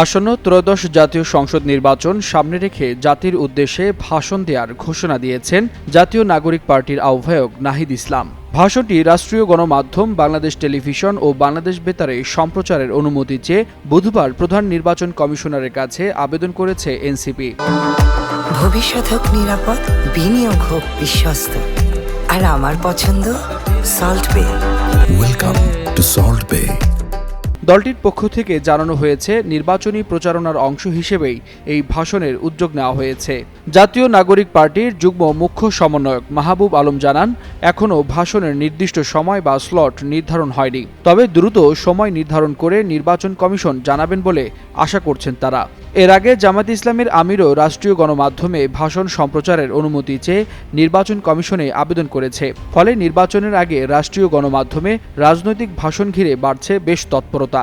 আসন্ন ত্রয়োদশ জাতীয় সংসদ নির্বাচন সামনে রেখে জাতির উদ্দেশ্যে ভাষণ দেওয়ার ঘোষণা দিয়েছেন জাতীয় নাগরিক পার্টির আহ্বায়ক নাহিদ ইসলাম। ভাষণটি রাষ্ট্রীয় গণমাধ্যম বাংলাদেশ টেলিভিশন ও বাংলাদেশ বেতারে সম্প্রচারের অনুমতি চেয়ে বুধবার প্রধান নির্বাচন কমিশনারের কাছে আবেদন করেছে এনসিপি। ভবিষ্যৎ হোক নিরাপদ, বিনিয়োগ হোক বিশ্বস্ত, আর আমার পছন্দ সল্ট বে। ওয়েলকাম টু সল্ট বে। দলটির পক্ষ থেকে জানানো হয়েছে, নির্বাচনী প্রচারণার অংশ হিসেবেই এই ভাষণের উদ্যোগ নেওয়া হয়েছে। জাতীয় নাগরিক পার্টির যুগ্ম মুখ্য সমন্বয়ক মাহবুব আলম জানান, এখনও ভাষণের নির্দিষ্ট সময় বা স্লট নির্ধারণ হয়নি, তবে দ্রুত সময় নির্ধারণ করে নির্বাচন কমিশন জানাবেন বলে আশা করছেন তারা। এর আগে জামায়াতে ইসলামের আমিরও রাষ্ট্রীয় গণমাধ্যমে ভাষণ সম্প্রচারের অনুমতি চেয়ে নির্বাচন কমিশনে আবেদন করেছে। ফলে নির্বাচনের আগে রাষ্ট্রীয় গণমাধ্যমে রাজনৈতিক ভাষণ ঘিরে বাড়ছে বেশ তৎপরতা।